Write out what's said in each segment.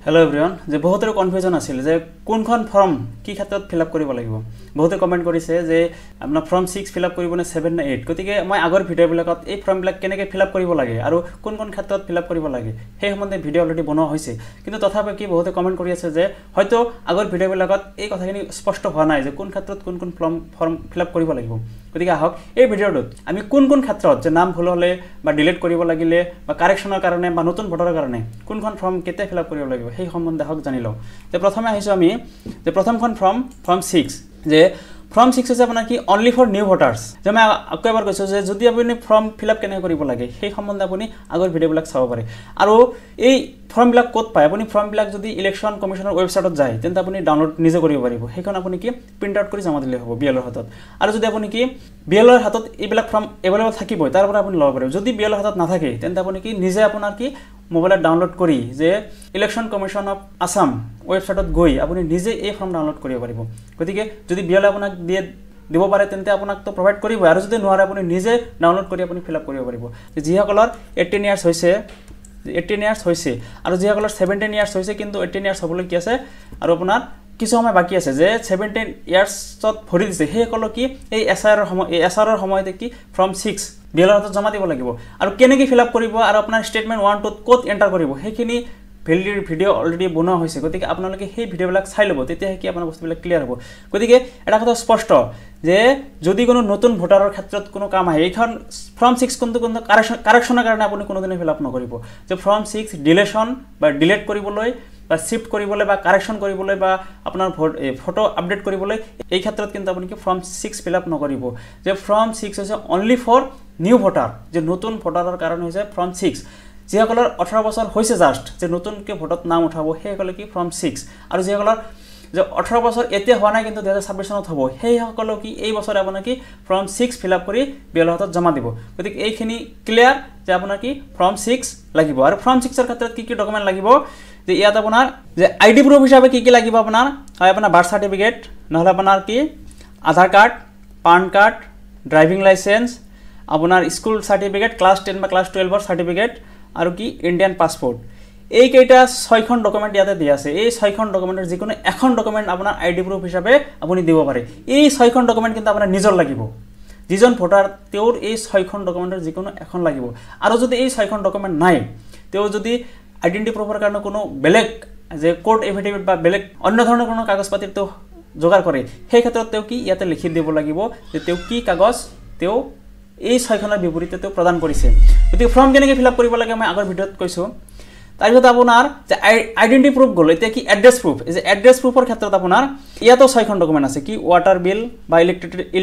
hello everyone जे बहुतर confusion आसिल जे कोनखन firm की क्षेत्र fill up करिब লাগিব बहुते कमेन्ट কৰিছে যে আপোনাৰ ফৰ্ম 6 फिलअप কৰিবনে 7 না 8 গতিকে মই আগৰ ভিডিও বিলাকত এই ফৰ্ম বিলাক কেনেকৈ फिलअप কৰিব লাগে আৰু কোন কোন ক্ষেত্ৰত फिलअप কৰিব লাগে সেই সম্বন্ধে ভিডিও অলৰেডি বনোৱা হৈছে কিন্তু তথাপি কি বহুতে কমেন্ট কৰি আছে যে হয়তো আগৰ ভিডিও বিলাকত এই কথাখিনি স্পষ্ট হোৱা নাই যে কোন ক্ষেত্ৰত কোন কোন ফৰ্ম फिलअप কৰিব লাগিব গতিকে আহক এই ভিডিওটোত আমি কোন কোন ক্ষেত্ৰত যে নাম ভুল হলে বা ডিলিট কৰিব লাগিলে বা কাৰেকচনৰ কাৰণে বা নতুন ভোটাৰৰ কাৰণে কোনখন ফৰ্ম কেতে फिलअप কৰিব লাগিব সেই সম্বন্ধে হক জানি লও যে প্ৰথমে আহিছো আমি যে প্ৰথমখন ফৰ্ম 6 যে ফৰ্ম 6 আছে আপোনাৰ কি অনলি ফৰ নিউ ভোটাৰস যে মই আকবাৰ কৈছো যে যদি আপুনি ফৰ্ম ফিল আপ কেনে কৰিব লাগে সেই সম্বন্ধে আপুনি আগৰ ভিডিও বিলাক চাব পাৰে আৰু এই ফৰ্ম বিলাক ক'ত পায় আপুনি ফৰ্ম বিলাক যদি ইলেকশন কমিশনৰ ওয়েবসাইটত যায় তেন্তে আপুনি ডাউনলোড নিজে কৰিব পাৰিব সেইখন আপুনি কি প্ৰিন্ট আউট কৰি জমা দিলে হ'ব বিএলৰ হাতত আৰু যদি আপুনি কি বিএলৰ হাতত এইবিলাক ফৰ্ম এভেইলেবল থাকিব তাৰ পৰা আপুনি লব পাৰিব যদি বিএলৰ হাতত নাথাকে তেন্তে আপুনি কি নিজে আপোনাৰ কি মোবাইলত ডাউনলোড কৰি যে ইলেকশন কমিশন অফ আসাম ওয়েবসাইটত গৈ আপুনি নিজে এই ফর্ম ডাউনলোড কৰিব পাৰিব গতিকে যদি বিএল আপোনাক দিব পাৰে তেন্তে আপোনাক তো প্ৰভাইড কৰিব আৰু যদি নোৱাৰে আপুনি নিজে ডাউনলোড কৰি আপুনি ফিল আপ কৰিব পাৰিব যি সকলৰ 18 ইয়াৰ্স হৈছে 18 ইয়াৰ্স হৈছে আৰু যি সকলৰ 17 ইয়াৰ্স হৈছে কিন্তু 18 ইয়াৰ্স হ'বলৈ কি আছে আৰু আপোনাৰ কিছু সময় বাকি আছে যে 17 ইয়াৰ্সত ভৰি দিছে সেই সকল কি এই এসআৰৰ সময়তে কি ফৰ্ম 6 বিএলৰ হাতত জমা দিব লাগিব আৰু কেনেকৈ ফিল আপ কৰিব আৰু আপোনাৰ স্টেটমেন্ট 1 2 ক'ত এন্টাৰ কৰিব সেইখিনি ভিডিও অলৰেডি বনোৱা হৈছে গতিকে আপোনালোকে সেই ভিডিওবিলাক চাই লব তেতিয়া কি আপোনাৰ বস্তুবিলাক ক্লিয়াৰ হ'ব গতিকে এটা কথা স্পষ্ট যে যদি কোনো নতুন ভোটাৰৰ ক্ষেত্ৰত কোনো কাম আহে এইখন ফৰ্ম 6 কোনটো কাৰেকচনৰ কাৰণে আপুনি কোনোদিনে ফিল আপ নকৰিব যে ফৰ্ম 6 ডিলিশন বা ডিলিট কৰিবলৈ বা শিফট কৰিবলৈ বা কাৰেকচন কৰিবলৈ বা আপোনাৰ ফটো আপডেট কৰিবলৈ এই ক্ষেত্ৰত কিন্তু আপুনি কি ফৰ্ম 6 ফিল আপ নকৰিব যে ফৰ্ম 6 হৈছে অনলি ফৰ নিউ ভোটাৰ যে নতুন ভোটাৰৰ কাৰণে হৈছে ফৰ্ম 6 যি সকলৰ 18 বছৰ হৈছে জাস্ট যে নতুনকৈ ভোটত নাম উঠাব সেই সকলে কি ফর্ম 6 আৰু যি সকলৰ যে 18 বছৰ এতিয়া হোৱা নাই কিন্তু 2026 চনত হ'ব সেই সকলে কি এই বছৰ আপোনাৰ কি ফৰ্ম 6 ফিল আপ কৰি বিএলৰ হাতত জমা দিব গতিকে এইখিনি ক্লিয়াৰ যে আপোনাৰ কি ফৰ্ম 6 লাগিব আৰু ফৰ্ম 6 ৰ ক্ষেত্ৰত কি ডকুমেন্ট লাগিব যে ইয়াত আপোনাৰ যে আইডি প্ৰুফ হিচাপে কি লাগিব আপোনাৰ হয় আপোনাৰ বাৰ্থ সাৰ্টিফিকেট নহলে আপোনাৰ কি Aadhaar card PAN card driving licence আপোনাৰ স্কুল সাৰ্টিফিকেট ক্লাস 10 বা ক্লাস 12 ৰ সাৰ্টিফিকেট আৰু কি ইন্ডিয়ান পাসপোৰ্ট এই কেইটা 6খন ডকুমেন্ট ইয়াতে দিয়া আছে এই 6খন ডকুমেন্টৰ যিকোনো এখন ডকুমেন্ট আপোনাৰ আইডি প্ৰুফ হিচাপে আপুনি দিব পাৰে এই 6খন ডকুমেন্ট কিন্তু আপোনাৰ নিজৰ লাগিব যিজন ভোটাৰ তেওঁৰ এই 6খন ডকুমেন্টৰ যিকোনো এখন লাগিব আৰু যদি এই 6খন ডকুমেন্ট নাই তেওঁ যদি আইডেন্টি প্ৰুফৰ কাৰণে কোনো বেলেগ যে কোৰ্ট এফিডেভিট বা বেলেগ অন্য ধৰণৰ কোনো কাগজ পাতি তো যোগাৰ কৰে সেই ক্ষেত্ৰত তেওঁ কি ইয়াতে লিখি দিব লাগিব যে তেওঁ কি কাগজ তেওঁ এই 6খনৰ বিপৰীতে তেওঁ প্ৰদান কৰিছে গতিকে ফৰ্ম কেনেকৈ ফিল আপ কৰিব লাগে মই আগৰ ভিডিওত কৈছো তাৰপিছত আপোনাৰ যে আইডেন্টি প্ৰুফ গল এতিয়া কি এড্ৰেছ প্ৰুফ এই যে এড্ৰেছ প্ৰুফৰ ক্ষেত্ৰত আপোনাৰ ইয়াতো 6খন ডকুমেন্ট আছে কি ওয়াটাৰ বিল বা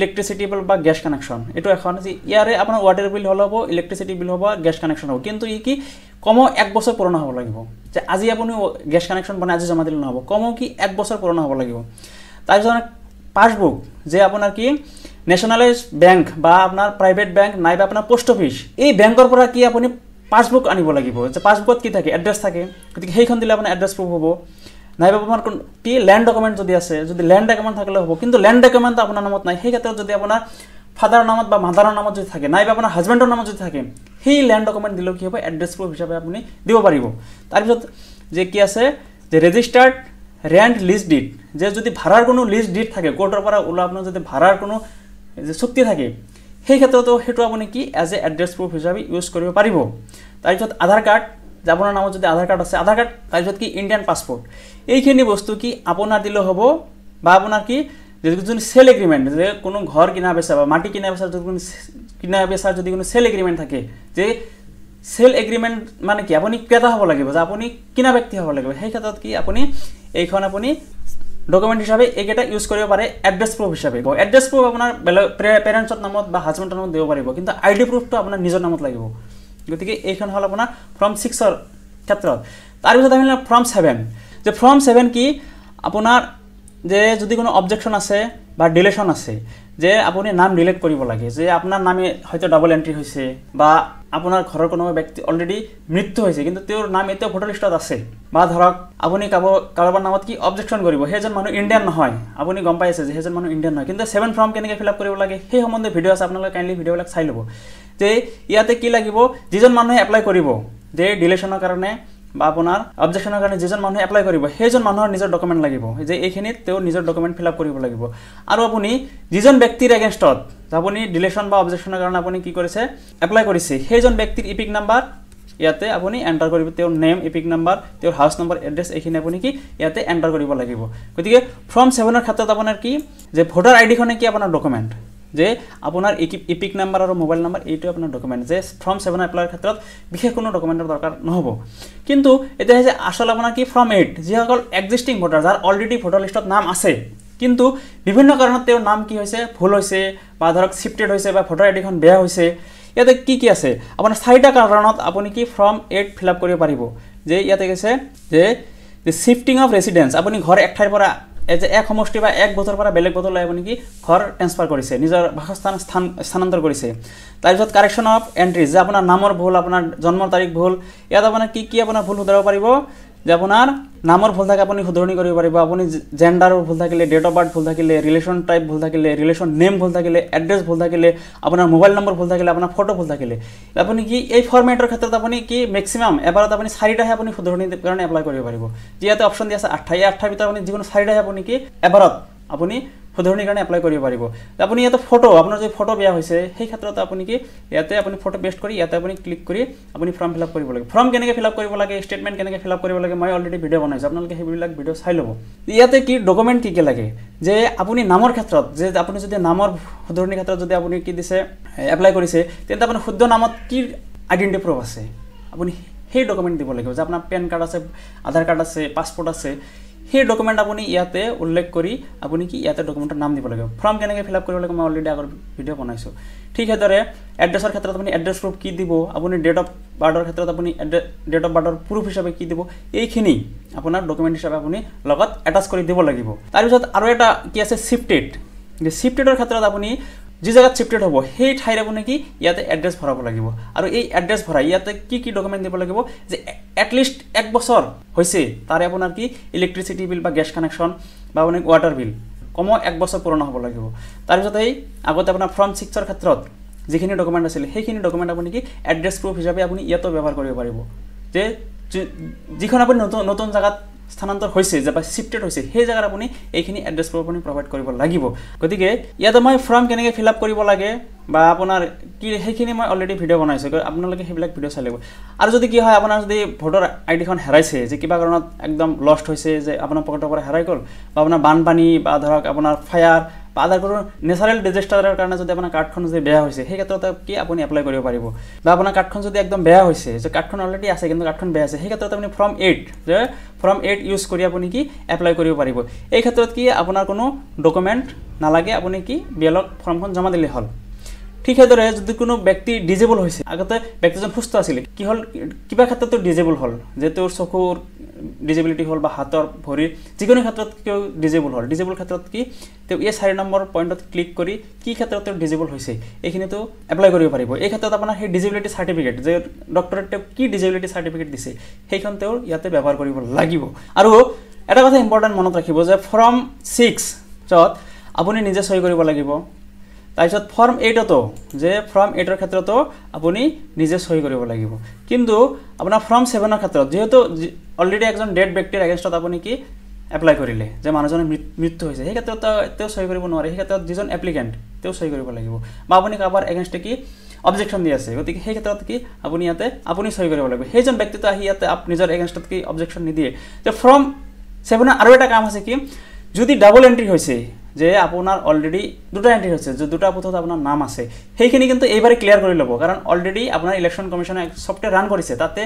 ইলেক্ট্ৰিসিটি বিল বা গ্যাস কানেকশন এটো এখন যে ইয়াৰে আপোনাৰ ওয়াটাৰ বিল হলব ইলেক্ট্ৰিসিটি বিল হ'ব গ্যাস কানেকশন হ'ব কিন্তু ই কি কম 1 বছৰ পুৰণা হ'ব লাগিব যে আজি আপুনি গ্যাস কানেকশন বনাই আজি জমা দিলে নহব কম কি 1 বছৰ পুৰণা হ'ব লাগিব তাৰপিছত পাসবুক যে আপোনাৰ কি ন্যাশনালাইজ ব্যাংক বা আপোনাৰ প্ৰাইভেট ব্যাংক নাইবা আপোনাৰ পোষ্ট অফিস এই ব্যাংকৰ পৰা কি আপুনি পাসবুক আনিব লাগিব যে পাসবুকত কি থাকে এড্ৰেছ থাকে গতিকে সেইখন দিলে আপোনাৰ এড্ৰেছ প্ৰুফ হ'ব নাইবা আপোনাৰ কি ল্যান্ড ডকুমেন্ট যদি আছে যদি ল্যান্ড ডকুমেন্ট থাকিলে হ'ব কিন্তু ল্যান্ড ডকুমেন্ট আপোনাৰ নামত নাই সেই ক্ষেত্ৰত যদি আপোনাৰ ফাদাৰৰ নামত বা মাদাৰৰ নামত যদি থাকে নাইবা আপোনাৰ হাজবেণ্ডৰ নামত যদি থাকে সেই ল্যান্ড ডকুমেন্ট দিলে কি হ'ব এড্ৰেছ প্ৰুফ হিচাপে আপুনি দিব পাৰিব তাৰপিছত যে কি আছে যে ৰেজিষ্টাৰ্ড ৰেন্ট লিজ ডিড যে যদি ভাড়াৰ কোনো লিজ ডিড থাকে কোৰ্টৰ পৰা ওলা আপোনাৰ যদি ভাড়াৰ কোনো যে চুক্তি থাকে সেই ক্ষেত্ৰতো হেতু আপুনি কি এজ এ এড্ৰেছ প্ৰুফ হিচাপে ইউজ কৰিব পাৰিব তাৰপিছত আধাৰ কাৰ্ড যে আপোনাৰ নামত যদি আধাৰ কাৰ্ড আছে আধাৰ কাৰ্ড তাৰপিছত কি ইন্ডিয়ান পাসপোৰ্ট এইখিনি বস্তু কি আপোনাৰ দিলে হ'ব বা আপোনাৰ কি যে যদি সেল এগ্ৰিমেন্ট যে কোনো ঘৰ কিনা বেচা বা মাটি কিনা বেচা যদি কোনো কিনা বেচা যদি কোনো সেল এগ্ৰিমেন্ট থাকে যে সেল এগ্ৰিমেন্ট মানে কি আপুনি ক্ৰেতা হ'ব লাগিব যে আপুনি কিনা ব্যক্তি হ'ব লাগিব সেই ক্ষেত্ৰত কি আপুনি এইখন আপুনি ডকুমেন্ট হিসাবে এইকেটা ইউজ কৰিব পাৰে এড্ৰেছ প্ৰুফ হিসাবে এড্ৰেছ প্ৰুফ আপোনাৰ পেৰেন্টছৰ নামত বা হাজবেণ্ডৰ নামত দিব পাৰিব কিন্তু আইডি প্ৰুফটো আপোনাৰ নিজৰ নামত লাগিব গতিকে এইখন হল আপোনাৰ ফৰ্ম 6 ৰ ক্ষেত্ৰত তাৰপিছত আহিলে ফৰ্ম 7 যে ফৰ্ম 7 কি আপোনাৰ যে যদি কোনো অবজেকশন আছে বা ডিলিশন আছে যে আপুনি নাম ডিলিট কৰিব লাগে যে আপোনাৰ নামে হয়তো ডাবল এন্ট্ৰি হৈছে বা আপোনাৰ ঘৰৰ কোনো ব্যক্তি অলৰেডি মৃত্যু হৈছে কিন্তু তেওঁৰ নাম এতিয়া ভোটাৰ লিষ্টত আছে বা ধৰক আপুনি কাৰোবাৰ নামত কি অবজেকশন কৰিব হেজন মানুহ ইন্ডিয়ান নহয় আপুনি গম পাইছে যে হেজন মানুহ ইন্ডিয়ান নহয় কিন্তু 7 ফর্ম কেনেকৈ ফিল আপ কৰিব লাগে সেই সম্বন্ধে ভিডিও আছে আপোনালোকে কাইন্ডলি ভিডিওবিলাক চাই ল'ব যে ইয়াতে কি লাগিব যিজন মানুহে এপ্লাই কৰিব যে ডিলিশনৰ কাৰণে বা আপোনাৰ অবজেকশ্যনৰ কাৰণে যিজন মানুহে এপ্লাই কৰিব সেইজন মানুহৰ নিজৰ ডকুমেণ্ট লাগিব যে এইখিনিত তেওঁ নিজৰ ডকুমেণ্ট ফিল আপ কৰিব লাগিব আৰু আপুনি যিজন ব্যক্তিৰ এগেইনষ্টত আপুনি ডিলেশ্যন বা অবজেকশ্যনৰ কাৰণে আপুনি কি কৰিছে এপ্লাই কৰিছে সেইজন ব্যক্তিৰ ইপিক নাম্বাৰ ইয়াতে আপুনি এণ্টাৰ কৰিব তেওঁৰ নেম ইপিক নাম্বাৰ তেওঁৰ হাউচ নম্বৰ এড্ৰেছ এইখিনি আপুনি কি ইয়াতে এণ্টাৰ কৰিব লাগিব গতিকে ফৰ্ম 7ৰ ক্ষেত্ৰত আপোনাৰ কি যে ভোটাৰ আইডিখনে কি আপোনাৰ ডকুমেণ্ট যে আপোনাৰ ইপিক নাম্বাৰ আৰু মোবাইল নাম্বাৰ এইটো আপোনাৰ ডকুমেণ্ট যে ফৰ্ম 7 এপ্লাইৰ ক্ষেত্ৰত বিশেষ কোনো ডকুমেণ্টৰ দৰকাৰ নহ'ব কিন্তু এতিয়া যে আসল আপোনাৰ কি ফৰ্ম 8 যিসকল এক্সিষ্টিং ভোটাৰ যাৰ অলৰেডি ভোটাৰ লিষ্টত নাম আছে কিন্তু বিভিন্ন কাৰণত তেওঁৰ নাম কি হৈছে ভুল হৈছে বা ধৰক শিফটেড হৈছে বা ভোটাৰ আইডিখন বেয়া হৈছে ইয়াতে কি আছে আপোনাৰ 4টা কাৰণত আপুনি কি ফৰ্ম 8 ফিল আপ কৰিব পাৰিব যে ইয়াতে কৈছে যে শিফটিং অফ ৰেসিডেন্স আপুনি ঘৰ এক ঠাইৰ পৰা এক সমষ্টি বা এক বছৰ পৰা বেলেগ বছৰলৈ আপুনি কি ঘৰ ট্ৰান্সফাৰ কৰিছে নিজৰ বাসস্থান স্থানান্তৰ কৰিছে তাৰপিছত কাৰেকশ্যন অফ এন্ট্ৰিজ যে আপোনাৰ নামৰ ভুল আপোনাৰ জন্মৰ তাৰিখ ভুল ইয়াত আপোনাৰ কি আপোনাৰ ভুল শুধৰাব পাৰিব যে আপোনাৰ নামৰ ভুল থাকে আপুনি শুধৰণি কৰিব পাৰিব আপুনি জেন্ডাৰৰ ভুল থাকিলে ডেট অফ বাৰ্থ ভুল থাকিলে ৰিলেশ্যন টাইপ ভুল থাকিলে ৰিলেশ্যন নেম ভুল থাকিলে এড্ৰেছ ভুল থাকিলে আপোনাৰ মোবাইল নম্বৰ ভুল থাকিলে আপোনাৰ ফটো ভুল থাকিলে আপুনি কি এই ফৰ্মেটৰ ক্ষেত্ৰত আপুনি কি ম্যাক্সিমাম এবাৰত আপুনি 4টাহে আপুনি শুধৰণিৰ কাৰণে এপ্লাই কৰিব পাৰিব যিয়াতে অপচন দিয়া আছে 8টাৰ ভিতৰত আপুনি যিকোনো 4টাহে আপুনি কি এবাৰত আপুনি শুধৰণিৰ কাৰণে এপ্লাই কৰিব পাৰিব আপুনি ইয়াতে ফটো আপোনাৰ যে ফটো বেয়া হৈছে সেই ক্ষেত্ৰত আপুনি কি ইয়াতে আপুনি ফটো পেষ্ট কৰি ইয়াতে আপুনি ক্লিক কৰি আপুনি ফৰ্ম ফিল আপ কৰিব লাগে ফৰ্ম কেনেকৈ ফিল আপ কৰিব লাগে ষ্টেটমেণ্ট কেনেকৈ ফিল আপ কৰিব লাগে মই অলৰেডি ভিডিঅ' বনাইছোঁ আপোনালোকে সেইবিলাক ভিডিঅ' চাই ল'ব ইয়াতে কি ডকুমেণ্ট কি লাগে যে আপুনি নামৰ ক্ষেত্ৰত যে আপুনি যদি নামৰ শুধৰণিৰ ক্ষেত্ৰত যদি আপুনি কি দিছে এপ্লাই কৰিছে তেন্তে আপোনাৰ শুদ্ধ নামত কি আইডেণ্টি প্ৰুফ আছে আপুনি সেই ডকুমেণ্ট দিব লাগিব যে আপোনাৰ পেন কাৰ্ড আছে আধাৰ কাৰ্ড আছে পাছপোৰ্ট আছে সেই ডকুমেণ্ট আপুনি ইয়াতে উল্লেখ কৰি আপুনি কি ইয়াতে ডকুমেণ্টৰ নাম দিব লাগিব ফৰ্ম কেনেকৈ ফিল আপ কৰিব লাগে মই অলৰেডি আগৰ ভিডিঅ' বনাইছোঁ ঠিক সেইদৰে এড্ৰেছৰ ক্ষেত্ৰত আপুনি এড্ৰেছ প্ৰুফ কি দিব আপুনি ডেট অফ বাৰ্থৰ ক্ষেত্ৰত আপুনি ডেট অফ বাৰ্থৰ প্ৰুফ হিচাপে কি দিব এইখিনি আপোনাৰ ডকুমেণ্ট হিচাপে আপুনি লগত এটাচ কৰি দিব লাগিব তাৰপিছত আৰু এটা কি আছে শিফটেড যে শিফটেডৰ ক্ষেত্ৰত আপুনি যি জায়গাত শিফটেড হ'ব সেই ঠাইৰ আপুনি কি ইয়াতে এড্ৰেছ ভৰাব লাগিব আৰু এই এড্ৰেছ ভৰাই ইয়াতে কি ডকুমেণ্ট দিব লাগিব যে এটলিষ্ট 1 বছৰ হৈছে তাৰে আপোনাৰ কি ইলেক্ট্ৰিচিটি বিল বা গেছ কানেকশ্যন বা আপুনি ৱাটাৰ বিল কম 1 বছৰ পুৰণা হ'ব লাগিব তাৰপিছত এই আগতে আপোনাৰ ফৰ্ম 6ৰ ক্ষেত্ৰত যিখিনি ডকুমেণ্ট আছিল সেইখিনি ডকুমেণ্ট আপুনি কি এড্ৰেছ প্ৰুফ হিচাপে আপুনি ইয়াতো ব্যৱহাৰ কৰিব পাৰিব যে যিখন আপুনি নতুন জায়গাত স্থানান্তৰ হৈছে যে বা শিফটেড হৈছে সেই জায়গাত আপুনি এইখিনি এড্ৰেছ প্ৰুফ আপুনি প্ৰভাইড কৰিব লাগিব গতিকে ইয়াতে মই ফৰ্ম কেনেকৈ ফিল আপ কৰিব লাগে বা আপোনাৰ কি সেইখিনি মই অলৰেডি ভিডিঅ' বনাইছোঁ আপোনালোকে সেইবিলাক ভিডিঅ' চাই ল'ব আৰু যদি কি হয় আপোনাৰ যদি ভোটাৰ আইডিখন হেৰাইছে যে কিবা কাৰণত একদম লষ্ট হৈছে যে আপোনাৰ পকেটৰ পৰা হেৰাই গ'ল বা আপোনাৰ বানপানী বা ধৰক আপোনাৰ ফায়াৰ বা আদাৰ কোনো নেচাৰেল ডিজাষ্টাৰৰ কাৰণে যদি আপোনাৰ কাৰ্ডখন যদি বেয়া হৈছে সেই ক্ষেত্ৰত কি আপুনি এপ্লাই কৰিব পাৰিব বা আপোনাৰ কাৰ্ডখন যদি একদম বেয়া হৈছে যে কাৰ্ডখন অলৰেডি আছে কিন্তু কাৰ্ডখন বেয়া আছে সেই ক্ষেত্ৰত আপুনি ফৰ্ম 8 যে ফৰ্ম 8 ইউজ কৰি আপুনি কি এপ্লাই কৰিব পাৰিব এই ক্ষেত্ৰত কি আপোনাৰ কোনো ডকুমেণ্ট নালাগে আপুনি কি বিএলক ফৰ্মখন জমা দিলে হ'ল ঠিক সেইদৰে যদি কোনো ব্যক্তি ডিজেবল হৈছে আগতে ব্যক্তিজন সুস্থ আছিল কি হ'ল কিবা ক্ষেত্ৰতো ডিজেবল হ'ল যে তেওঁৰ চকুৰ ডিজেবিলিটি হ'ল বা হাতৰ ভৰিৰ যিকোনো ক্ষেত্ৰত কিয় ডিজেবল হ'ল ডিজেবল ক্ষেত্ৰত কি তেওঁ এই 4 নম্বৰ পইণ্টত ক্লিক কৰি কি ক্ষেত্ৰত তেওঁ ডিজেবল হৈছে এইখিনিতো এপ্লাই কৰিব পাৰিব এই ক্ষেত্ৰত আপোনাৰ সেই ডিজেবিলিটি চাৰ্টিফিকেট যে ডক্টৰে তেওঁ কি ডিজেবিলিটি চাৰ্টিফিকেট দিছে সেইখন তেওঁৰ ইয়াতে ব্যৱহাৰ কৰিব লাগিব আৰু এটা কথা ইম্পৰ্টেণ্ট মনত ৰাখিব যে ফৰ্ম 6 য'ত আপুনি নিজে সই কৰিব লাগিব তাৰপিছত ফৰ্ম 8তো যে ফৰ্ম 8ৰ ক্ষেত্ৰতো আপুনি নিজে সই কৰিব লাগিব কিন্তু আপোনাৰ ফৰ্ম 7ৰ ক্ষেত্ৰত যেহেতু অলৰেডি একজন ডেড ব্যক্তিৰ এগেইনষ্টত আপুনি কি এপ্লাই কৰিলে যে মানুহজনৰ মৃত্যু হৈছে সেই ক্ষেত্ৰত তেওঁ সই কৰিব নোৱাৰে সেই ক্ষেত্ৰত যিজন এপ্লিকেণ্ট তেওঁ সই কৰিব লাগিব বা আপুনি কাৰোবাৰ এগেইনষ্টে কি অবজেকশ্যন দি আছে গতিকে সেই ক্ষেত্ৰত কি আপুনি ইয়াতে আপুনি সই কৰিব লাগিব সেইজন ব্যক্তিটো আহি ইয়াতে নিজৰ এগেইনষ্টত কি অবজেকশ্যন নিদিয়ে যে ফৰ্ম 7ৰ আৰু এটা কাম আছে কি যদি ডাবল এন্ট্ৰি হৈছে যে আপোনাৰ অলৰেডি দুটা এন্ট্ৰি হৈছে যে দুটা পথত আপোনাৰ নাম আছে সেইখিনি কিন্তু এইবাৰে ক্লিয়াৰ কৰি ল'ব কাৰণ অলৰেডি আপোনাৰ ইলেকশ্যন কমিশ্যনে সফটৱেৰ ৰান কৰিছে তাতে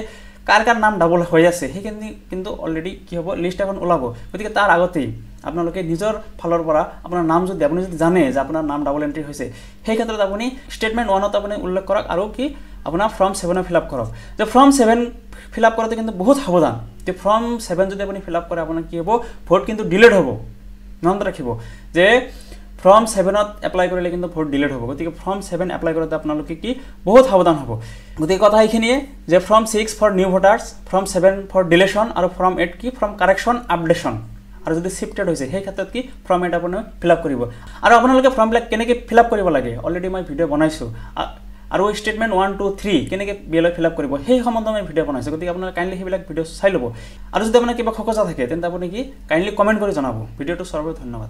কাৰ নাম ডাবল হৈ আছে সেইখিনি কিন্তু অলৰেডি কি হ'ব লিষ্ট এখন ওলাব গতিকে তাৰ আগতেই আপোনালোকে নিজৰ ফালৰ পৰা আপোনাৰ নাম যদি আপুনি যদি জানে যে আপোনাৰ নাম ডাবল এন্ট্ৰি হৈছে সেই ক্ষেত্ৰত আপুনি ষ্টেটমেণ্ট 1ত আপুনি উল্লেখ কৰক আৰু কি আপোনাৰ ফৰ্ম 7 ফিল আপ কৰক যে ফৰ্ম 7 ফিল আপ কৰোঁতে কিন্তু বহুত সাৱধান যে ফৰ্ম 7 যদি আপুনি ফিল আপ কৰে আপোনাৰ কি হ'ব ভোট কিন্তু ডিলেট হ'ব মনত ৰাখিব যে ফৰ্ম 7ত এপ্লাই কৰিলে কিন্তু ভোট ডিলেট হ'ব গতিকে ফৰ্ম 7 এপ্লাই কৰোঁতে আপোনালোকে কি বহুত সাৱধান হ'ব গতিকে কথা এইখিনিয়ে যে form 6 for new voters form 7 for deletion আৰু ফৰ্ম 8 কি ফৰ্ম কাৰেকশ্যন আপডেশ্যন আৰু যদি শিফটেড হৈছে সেই ক্ষেত্ৰত কি ফৰ্ম 8 আপুনি ফিল আপ কৰিব আৰু আপোনালোকে ফৰ্মবিলাক কেনেকৈ ফিল আপ কৰিব লাগে অলৰেডি মই ভিডিঅ' বনাইছোঁ আৰু ষ্টেটমেণ্ট 1 2 3 কেনেকৈ বিএলআই ফিল আপ কৰিব সেই সম্বন্ধে মই ভিডিঅ' বনাইছোঁ গতিকে আপোনালোকে কাইণ্ডলি সেইবিলাক ভিডিঅ' চাই ল'ব আৰু যদি আপোনাৰ কিবা খোকোজা থাকে তেন্তে আপুনি কি কাইণ্ডলি কমেণ্ট কৰি জনাব ভিডিঅ'টো চোৱাৰ বাবে ধন্যবাদ